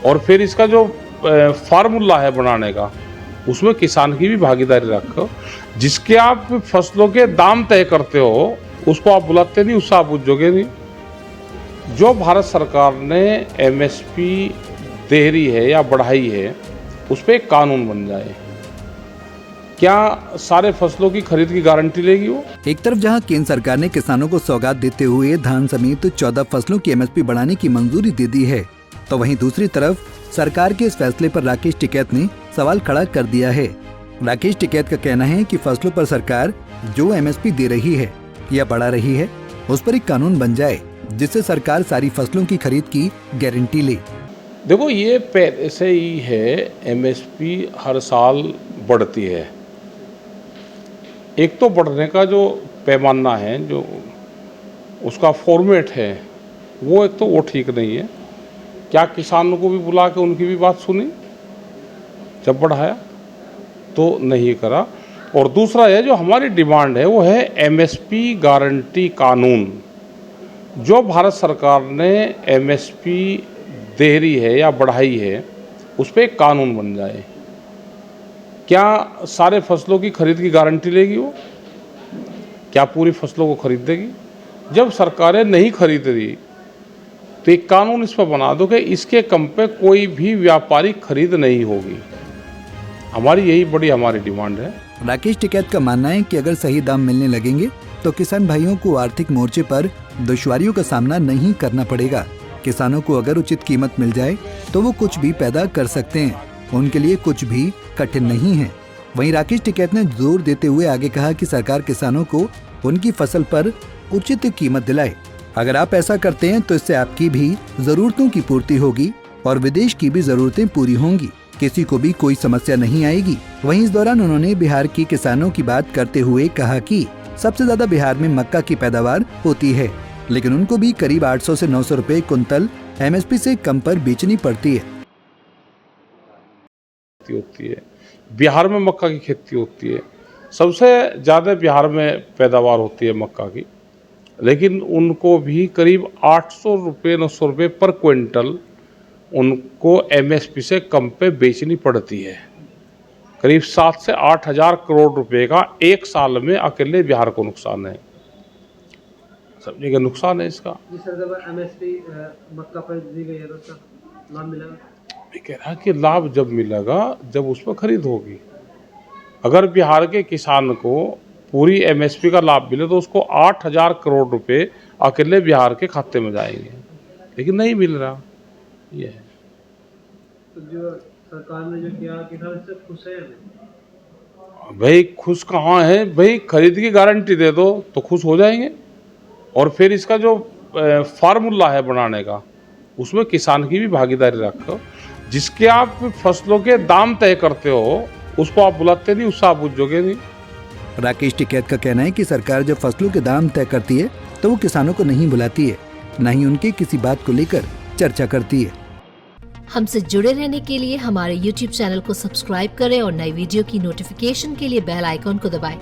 और फिर इसका जो फार्मूला है बनाने का, उसमें किसान की भी भागीदारी रखो। जिसके आप फसलों के दाम तय करते हो उसको आप बुलाते नहीं, उससे आप पूछोगे नहीं। जो भारत सरकार ने एमएसपी दे रही है या बढ़ाई है, उस पर एक कानून बन जाए। क्या सारे फसलों की खरीद की गारंटी लेगी वो? एक तरफ जहां केंद्र सरकार ने किसानों को सौगात देते हुए धान समेत 14 फसलों की एमएसपी बढ़ाने की मंजूरी दे दी है, तो वहीं दूसरी तरफ सरकार के इस फैसले पर राकेश टिकैत ने सवाल खड़ा कर दिया है। राकेश टिकैत का कहना है कि फसलों पर सरकार जो एमएसपी दे रही है या बढ़ा रही है, उस पर एक कानून बन जाए जिससे सरकार सारी फसलों की खरीद की गारंटी ले। देखो, ये पहले से ही है, एमएसपी हर साल बढ़ती है। एक तो बढ़ने का जो पैमाना है, जो उसका फॉर्मेट है, वो एक तो वो ठीक नहीं है। क्या किसानों को भी बुला के उनकी भी बात सुनी जब बढ़ाया? तो नहीं करा। और दूसरा है, जो हमारी डिमांड है वो है एमएसपी गारंटी कानून। जो भारत सरकार ने एमएसपी दे रही है या बढ़ाई है, उस पर एक कानून बन जाए। क्या सारे फसलों की खरीद की गारंटी लेगी वो? क्या पूरी फसलों को खरीद देगी? जब सरकारें नहीं खरीद रही तो एक कानून इस पर बना दो कि इसके कम पे कोई भी व्यापारिक खरीद नहीं होगी। हमारी यही बड़ी हमारी डिमांड है। राकेश टिकैत का मानना है कि अगर सही दाम मिलने लगेंगे तो किसान भाइयों को आर्थिक मोर्चे पर दुश्वारियों का सामना नहीं करना पड़ेगा। किसानों को अगर उचित कीमत मिल जाए तो वो कुछ भी पैदा कर सकते हैं, उनके लिए कुछ भी कठिन नहीं है। वहीं राकेश टिकैत ने जोर देते हुए आगे कहा कि सरकार किसानों को उनकी फसल पर उचित कीमत दिलाए। अगर आप ऐसा करते हैं तो इससे आपकी भी जरूरतों की पूर्ति होगी और विदेश की भी जरूरतें पूरी होंगी, किसी को भी कोई समस्या नहीं आएगी। वहीं इस दौरान उन्होंने बिहार की किसानों की बात करते हुए कहा कि सबसे ज्यादा बिहार में मक्का की पैदावार होती है, लेकिन उनको भी करीब 800 से 900 रुपए कुंतल एमएसपी से कम पर बेचनी पड़ती है। बिहार में मक्का की खेती होती है, सबसे ज़्यादा बिहार में पैदावार होती है मक्का की, लेकिन उनको भी करीब 800 रुपये 900 रुपये पर क्विंटल उनको एमएसपी से कम पे बेचनी पड़ती है। करीब 7 से 8 हज़ार करोड़ रुपए का एक साल में अकेले बिहार को नुकसान है। समझिए नुकसान है इसका। एमएसपी मक्का पर दी गई है तो उसका लाभ मिलेगा? मैं कह रहा कि लाभ जब मिलेगा जब उस पर खरीद होगी। अगर बिहार के किसान को पूरी एमएसपी का लाभ मिले तो उसको 8 हज़ार करोड़ रुपए अकेले बिहार के खाते में जाएंगे, लेकिन नहीं मिल रहा। ये है तो जो सरकार ने जो किया, किसान इससे खुश है? भाई खुश कहाँ है भाई? खरीद की गारंटी दे दो तो खुश हो जाएंगे। और फिर इसका जो फार्मूला है बनाने का, उसमें किसान की भी भागीदारी रखो। जिसके आप फसलों के दाम तय करते हो उसको आप बुलाते नहीं, उससे आप पूछोगे नहीं। राकेश टिकैत का कहना है कि सरकार जब फसलों के दाम तय करती है तो वो किसानों को नहीं बुलाती है, न ही उनके किसी बात को लेकर चर्चा करती है। हमसे जुड़े रहने के लिए हमारे YouTube चैनल को सब्सक्राइब करें और नई वीडियो की नोटिफिकेशन के लिए बेल आइकॉन को दबाएं।